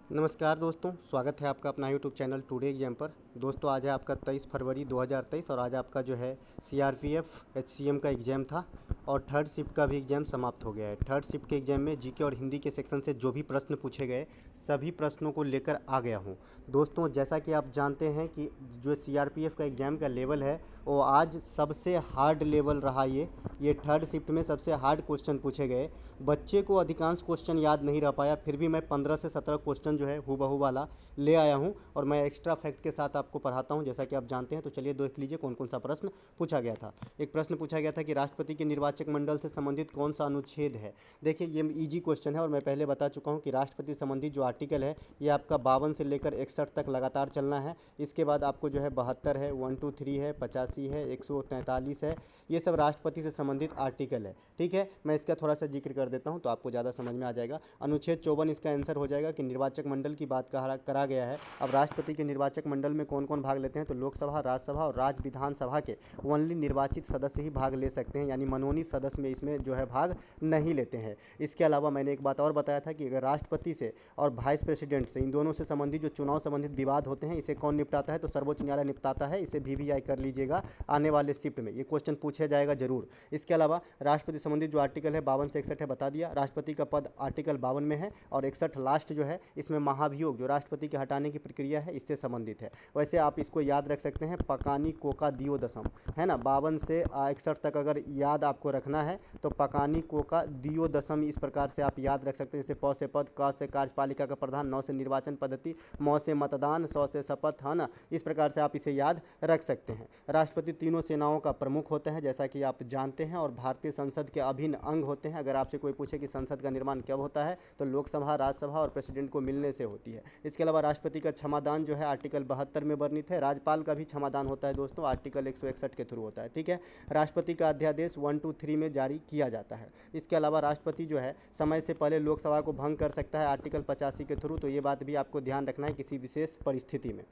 नमस्कार दोस्तों, स्वागत है आपका अपना यूट्यूब चैनल टुडे एग्जाम पर। दोस्तों आज है आपका 23 फरवरी 2023 और आज आपका जो है सीआरपीएफ एचसीएम का एग्ज़ाम था और थर्ड शिफ्ट का भी एग्ज़ाम समाप्त हो गया है। थर्ड शिफ्ट के एग्ज़ाम में जीके और हिंदी के सेक्शन से जो भी प्रश्न पूछे गए सभी प्रश्नों को लेकर आ गया हूँ। दोस्तों जैसा कि आप जानते हैं कि जो सीआरपीएफ का एग्ज़ाम का लेवल है वो आज सबसे हार्ड लेवल रहा। ये थर्ड शिफ्ट में सबसे हार्ड क्वेश्चन पूछे गए। बच्चे को अधिकांश क्वेश्चन याद नहीं रह पाया, फिर भी मैं 15 से 17 क्वेश्चन जो है हूबहू वाला ले आया हूं और मैं एक्स्ट्रा फैक्ट के साथ आपको पढ़ाता हूं जैसा कि आप जानते हैं। तो चलिए देख लीजिए कौन कौन सा प्रश्न पूछा गया था। एक प्रश्न पूछा गया था कि राष्ट्रपति के निर्वाचक मंडल से संबंधित कौन सा अनुच्छेद है। देखिए ये इजी क्वेश्चन है और मैं पहले बता चुका हूँ कि राष्ट्रपति संबंधित जो आर्टिकल है ये आपका 52 से लेकर 61 तक लगातार चलना है। इसके बाद आपको जो है 72 है, 123 है, 85 है, 143 है, ये सब राष्ट्रपति से संबंधित आर्टिकल है। ठीक है, मैं इसका थोड़ा सा जिक्र कर देता हूँ तो आपको ज़्यादा समझ में आ जाएगा। अनुच्छेद 54 इसका आंसर हो जाएगा कि निर्वाचक मंडल की बात करा गया है। अब राष्ट्रपति के निर्वाचक मंडल में कौन कौन भाग लेते हैं, तो लोकसभा, राज्यसभा और राज्य विधानसभा के ओनली निर्वाचित सदस्य ही भाग ले सकते हैं, यानी मनोनीत सदस्य में इसमें जो है भाग नहीं लेते हैं। इसके अलावा मैंने एक बात और बताया था कि अगर राष्ट्रपति से और वाइस प्रेसिडेंट से, इन दोनों से संबंधित जो चुनाव संबंधित विवाद होते हैं, इसे कौन निपटाता है, तो सर्वोच्च न्यायालय निपटाता है। इसे वीवीआई कर लीजिएगा आने वाले शिफ्ट में, ये क्वेश्चन पूछा जाएगा जरूर। इसके अलावा राष्ट्रपति संबंधित जो आर्टिकल है 52 से 61 है, बता दिया। राष्ट्रपति का पद आर्टिकल 52 में है और 61 लास्ट जो है इसमें महाभियोग जो राष्ट्रपति के हटाने की प्रक्रिया है इससे संबंधित है। वैसे आप इसको याद रख सकते हैं, पकानी कोका दियोदशम, है ना। 52 से 61 तक अगर याद आपको रखना है तो पकानी कोका दियोदशम इस प्रकार से आप याद रख सकते हैं। जैसे प से पद, क से कार्यपालिका का प्रधान, 9 से निर्वाचन पद्धति, म से मतदान, 100 से शपथ, है ना। इस प्रकार से आप इसे याद रख सकते हैं। राष्ट्रपति तीनों सेनाओं का प्रमुख होते हैं जैसा कि आप जानते हैं और भारतीय संसद के अभिन्न अंग होते हैं। अगर आपसे कोई पूछे कि संसद का निर्माण कब होता है तो लोकसभा, राज्यसभा और प्रेसिडेंट को मिलने से होती है। इसके अलावा राष्ट्रपति का क्षमादान जो है आर्टिकल 72 में वर्णित है। राज्यपाल का भी क्षमादान होता है दोस्तों, आर्टिकल 161 के थ्रू होता है। ठीक है, राष्ट्रपति का अध्यादेश 1, 2, 3 में जारी किया जाता है। इसके अलावा राष्ट्रपति जो है समय से पहले लोकसभा को भंग कर सकता है आर्टिकल 85 के थ्रू, तो ये बात भी आपको ध्यान रखना है किसी विशेष परिस्थिति में।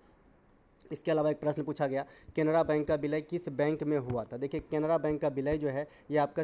इसके अलावा एक प्रश्न पूछा गया, केनरा बैंक का विलय किस बैंक में हुआ था। देखिए केनरा बैंक का विलय जो है ये आपका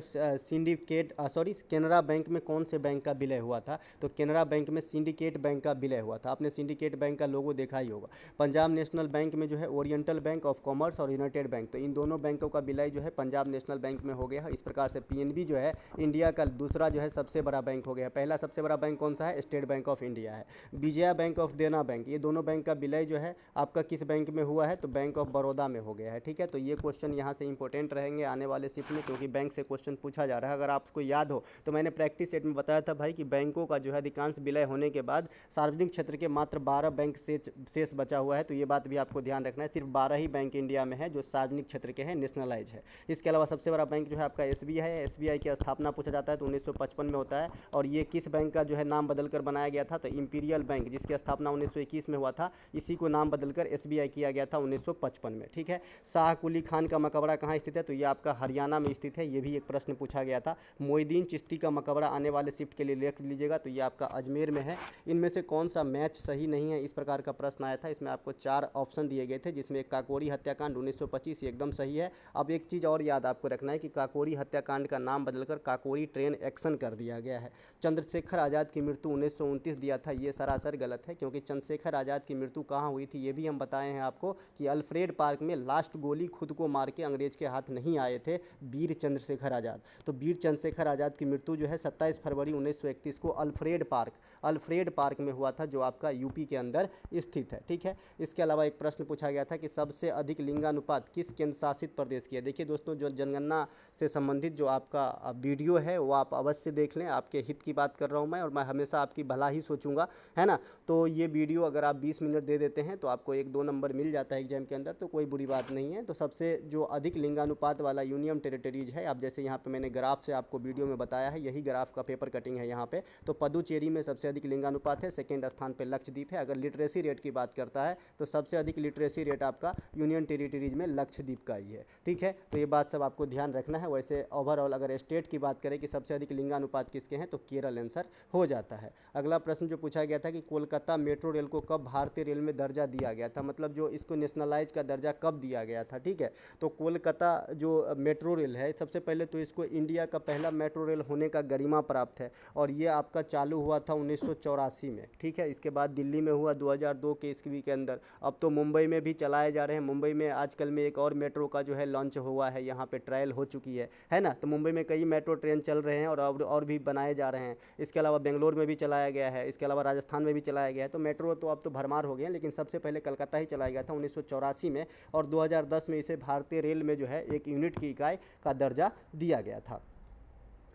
केनरा बैंक में कौन से बैंक का विलय हुआ था, तो केनरा बैंक में सिंडिकेट बैंक का विलय हुआ था। आपने सिंडिकेट बैंक का लोगो देखा ही होगा। पंजाब नेशनल बैंक में जो है ओरिएंटल बैंक ऑफ कॉमर्स और यूनाइटेड बैंक, तो इन दोनों बैंकों का विलय जो है पंजाब नेशनल बैंक में हो गया है। इस प्रकार से पीएनबी जो है इंडिया का दूसरा जो है सबसे बड़ा बैंक हो गया है। पहला सबसे बड़ा बैंक कौन सा है, स्टेट बैंक ऑफ इंडिया है। विजया बैंक ऑफ देना बैंक, ये दोनों बैंक का विलय जो है आपका किस बैंक में हुआ है, तो बैंक ऑफ बड़ौदा में हो गया है। ठीक है, तो ये क्वेश्चन यहाँ से इंपॉर्टेंट रहेंगे आने वाले शिफ्ट में क्योंकि बैंक से क्वेश्चन पूछा जा रहा है। अगर आपको याद हो तो मैंने प्रैक्टिस सेट में बताया था भाई कि बैंकों का जो है अधिकांश विलय होने के बाद सार्वजनिक क्षेत्र के मात्र 12 बैंक शेष बचा हुआ है, तो ये बात भी आपको ध्यान रखना है। सिर्फ 12 ही बैंक इंडिया में है जो सार्वजनिक क्षेत्र के हैं, नेशनलाइज है। इसके अलावा सबसे बड़ा बैंक जो है आपका एसबीआई है। एसबीआई की स्थापना पूछा जाता है तो 1955 में होता है और ये किस बैंक का जो है नाम बदलकर बनाया गया था, तो इंपीरियल बैंक जिसकी स्थापना 1921 में हुआ था, इसी को नाम बदलकर एसबीआई किया गया था 1955 में। ठीक है, शाह कुली खान का मकबरा कहाँ स्थित है, तो ये आपका हरियाणा में स्थित है। ये भी एक प्रश्न पूछा गया था। मोइनुद्दीन चिश्ती का मकबरा आने वाले शिफ्ट के लिए लिख लीजिएगा, तो ये आपका अजमेर में है। इनमें से कौन सा मैच सही नहीं है, इस प्रकार का प्रश्न आया था। इसमें आपको 4 ऑप्शन दिए गए थे जिसमें काकोरी हत्याकांड 1925 एकदम सही है। अब एक चीज़ और याद आपको रखना है कि काकोरी हत्याकांड का नाम बदलकर काकोरी ट्रेन एक्शन कर दिया गया है। चंद्रशेखर आज़ाद की मृत्यु 1929 दिया था, ये सरासर गलत है क्योंकि चंद्रशेखर आज़ाद की मृत्यु कहाँ हुई थी ये भी हम बताए हैं आपको कि अल्फ्रेड पार्क में लास्ट गोली खुद को मार के अंग्रेज के हाथ नहीं आए थे वीर चंद्रशेखर आज़ाद। तो वीर चंद्रशेखर आज़ाद की मृत्यु जो है 27 फरवरी 1931 को अल्फ्रेड पार्क में हुआ था जो आपका यूपी के अंदर स्थित है। ठीक है, इसके अलावा एक प्रश्न पूछा गया था कि सबसे अधिक लिंगानुपात किस केंद्र शासित प्रदेश की है। देखिए दोस्तों, जो जनगणना से संबंधित जो आपका वीडियो है वो आप अवश्य देख लें। आपके हित की बात कर रहा हूँ मैं और मैं हमेशा आपकी भला ही सोचूंगा, है ना। तो ये वीडियो अगर आप 20 मिनट दे देते हैं तो आपको 1-2 नंबर मिल जाता है एग्जाम के अंदर, तो कोई बुरी बात नहीं है। तो सबसे जो अधिक लिंगानुपात वाला यूनियन टेरिटरीज है, अब जैसे यहाँ पे मैंने ग्राफ से आपको वीडियो में बताया है, यही ग्राफ का पेपर कटिंग है यहाँ पे। तो पुदुचेरी में सबसे अधिक लिंगानुपात है, सेकेंड स्थान पे लक्षद्वीप है। अगर लिटरेसी रेट की बात करता है तो सबसे अधिक लिटरेसी रेट आपका यूनियन टेरिटरीज में लक्षद्वीप का ही है। ठीक है, तो ये बात सब आपको ध्यान रखना है। वैसे ओवरऑल अगर स्टेट की बात करें कि सबसे अधिक लिंगानुपात किसके हैं, तो केरल आंसर हो जाता है। अगला प्रश्न जो पूछा गया था कि कोलकाता मेट्रो रेल को कब भारतीय रेल में दर्जा दिया गया था, मतलब जो इसको नेशनलाइज का दर्जा कब दिया गया था, ठीक है। तो कोलकाता जो मेट्रो रेल है, सबसे पहले तो इसको इंडिया का पहला मेट्रो रेल होने का गरिमा प्राप्त है और ये आपका चालू हुआ था 1984 में, ठीक है। इसके बाद दिल्ली में हुआ 2002 के ईस्वी के अंदर। अब तो मुंबई में भी चलाए जा रहे हैं। मुंबई में आजकल में एक और मेट्रो का जो है लॉन्च हुआ है, यहाँ पे ट्रायल हो चुकी है ना। तो मुंबई में कई मेट्रो ट्रेन चल रहे हैं और भी बनाए जा रहे हैं। इसके अलावा बेंगलोर में भी चलाया गया है, इसके अलावा राजस्थान में भी चलाया गया है। तो मेट्रो तो अब तो भरमार हो गए हैं, लेकिन सबसे पहले कलकत्ता ही चलाया गया था 1984 में और 2010 में इसे भारतीय रेल में जो है एक यूनिट की इकाई का दर्जा दिया गया था।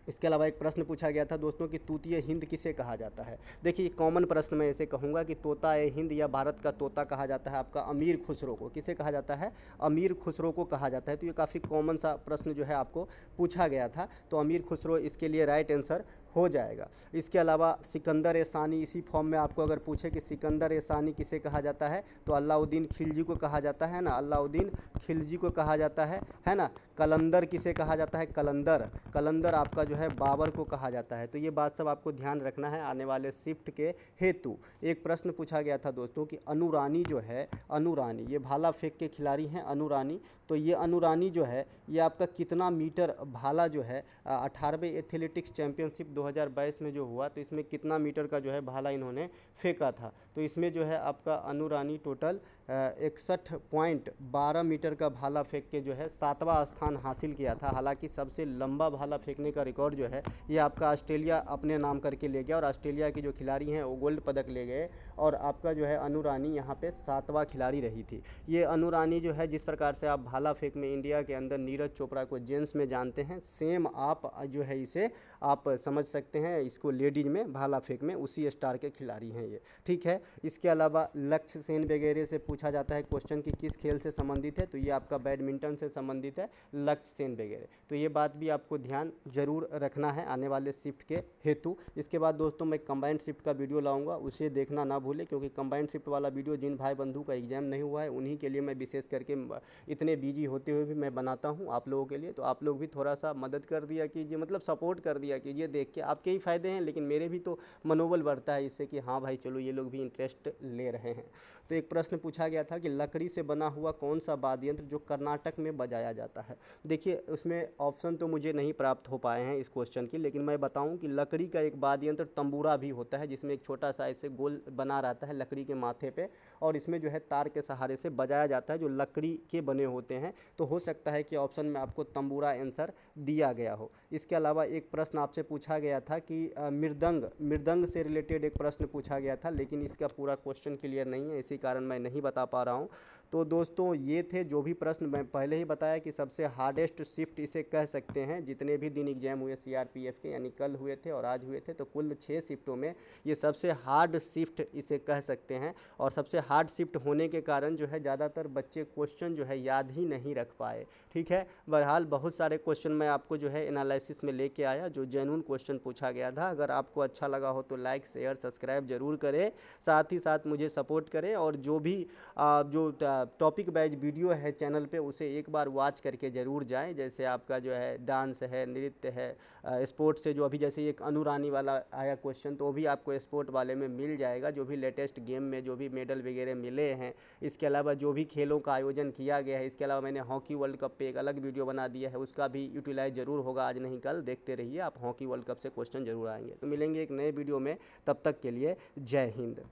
इसके अलावा एक प्रश्न पूछा गया था दोस्तों कि तूतीय हिंद किसे कहा जाता है। देखिए कॉमन प्रश्न मैं इसे कहूँगा कि तोता ए हिंद या भारत का तोता कहा जाता है आपका अमीर खुसरो को। किसे कहा जाता है? अमीर खुसरो को कहा जाता है। तो ये काफ़ी कॉमन सा प्रश्न जो है आपको पूछा गया था, तो अमीर खुसरो इसके लिए राइट आंसर हो जाएगा। इसके अलावा सिकंदर ए सानी, इसी फॉर्म में आपको अगर पूछे कि सिकंदर ए सानी किसे कहा जाता है, तो अलाउद्दीन खिलजी को कहा जाता है ना, अलाउद्दीन खिलजी को कहा जाता है ना। कलंदर किसे कहा जाता है? कलंदर आपका जो है बाबर को कहा जाता है। तो ये बात सब आपको ध्यान रखना है आने वाले शिफ्ट के हेतु। एक प्रश्न पूछा गया था दोस्तों कि अनुरानी जो है, अनुरानी ये भाला फेंक के खिलाड़ी हैं अनुरानी। तो ये अनुरानी जो है ये आपका कितना मीटर भाला जो है 18वें एथलेटिक्स चैंपियनशिप 2022 में जो हुआ, तो इसमें कितना मीटर का जो है भाला इन्होंने फेंका था। तो इसमें जो है आपका अनुरानी टोटल 61.12 मीटर का भाला फेंक के जो है 7वां स्थान हासिल किया था। हालांकि सबसे लंबा भाला फेंकने का रिकॉर्ड जो है ये आपका ऑस्ट्रेलिया अपने नाम करके ले गया और ऑस्ट्रेलिया के जो खिलाड़ी हैं वो गोल्ड पदक ले गए और आपका जो है अनुरानी यहाँ पे 7वां खिलाड़ी रही थी। ये अनुरानी जो है जिस प्रकार से आप भाला फेंक में इंडिया के अंदर नीरज चोपड़ा को जेंट्स में जानते हैं, सेम आप जो है इसे आप समझ सकते हैं इसको लेडीज में भाला फेंक में उसी स्टार के खिलाड़ी हैं ये, ठीक है। इसके अलावा लक्ष्य सेन वगैरह से पूछा जाता है क्वेश्चन कि किस खेल से संबंधित है, तो ये आपका बैडमिंटन से संबंधित है लक्ष्य सेन वगैरह। तो ये बात भी आपको ध्यान जरूर रखना है आने वाले शिफ्ट के हेतु। इसके बाद दोस्तों मैं कंबाइंड शिफ्ट का वीडियो लाऊंगा, उसे देखना ना भूलें, क्योंकि कंबाइंड शिफ्ट वाला वीडियो जिन भाई बंधु का एग्जाम नहीं हुआ है उन्हीं के लिए मैं विशेष करके इतने बिजी होते हुए भी मैं बनाता हूँ आप लोगों के लिए। तो आप लोग भी थोड़ा सा मदद कर दिया कीजिए, मतलब सपोर्ट कर दिया कीजिए। देख के आपके ही फ़ायदे हैं, लेकिन मेरे भी तो मनोबल बढ़ता है इससे कि हाँ भाई चलो ये लोग भी इंटरेस्ट ले रहे हैं। तो एक प्रश्न पूछा गया था कि लकड़ी से बना हुआ कौन सा वाद्य यंत्र जो कर्नाटक में बजाया जाता है। देखिए उसमें ऑप्शन तो मुझे नहीं प्राप्त हो पाए हैं इस क्वेश्चन की, लेकिन मैं बताऊं कि लकड़ी का एक वाद्य यंत्र तंबूरा भी होता है, जिसमें एक छोटा सा ऐसे गोल बना रहता है लकड़ी के माथे पे और इसमें जो है तार के सहारे से बजाया जाता है, जो लकड़ी के बने होते हैं। तो हो सकता है कि ऑप्शन में आपको तंबूरा आंसर दिया गया हो। इसके अलावा एक प्रश्न आपसे पूछा गया था कि मृदंग से रिलेटेड एक प्रश्न पूछा गया था, लेकिन इसका पूरा क्वेश्चन क्लियर नहीं है, इसी कारण मैं नहीं बता पा रहा हूँ। तो दोस्तों ये थे जो भी प्रश्न, मैं पहले ही बताया कि सबसे हार्डेस्ट शिफ्ट इसे कह सकते हैं। जितने भी दिन एग्जाम हुए सीआरपीएफ के, यानी कल हुए थे और आज हुए थे, तो कुल 6 शिफ्टों में ये सबसे हार्ड शिफ्ट इसे कह सकते हैं। और सबसे हार्ड शिफ्ट होने के कारण जो है ज़्यादातर बच्चे क्वेश्चन जो है याद ही नहीं रख पाए, ठीक है। बहरहाल बहुत सारे क्वेश्चन मैं आपको जो है एनालिसिस में लेके आया, जो जेन्युइन क्वेश्चन पूछा गया था। अगर आपको अच्छा लगा हो तो लाइक शेयर सब्सक्राइब जरूर करें, साथ ही साथ मुझे सपोर्ट करें और जो भी जो टॉपिक वाइज वीडियो है चैनल पे उसे एक बार वॉच करके ज़रूर जाएं। जैसे आपका जो है डांस है, नृत्य है, स्पोर्ट्स से जो अभी जैसे एक अनुरानी वाला आया क्वेश्चन, तो वो भी आपको स्पोर्ट वाले में मिल जाएगा, जो भी लेटेस्ट गेम में जो भी मेडल वगैरह मिले हैं। इसके अलावा जो भी खेलों का आयोजन किया गया है, इसके अलावा मैंने हॉकी वर्ल्ड कप पे एक अलग वीडियो बना दिया है, उसका भी यूटिलाइज जरूर होगा, आज नहीं कल देखते रहिए आप। हॉकी वर्ल्ड कप से क्वेश्चन जरूर आएंगे। तो मिलेंगे एक नए वीडियो में, तब तक के लिए जय हिंद।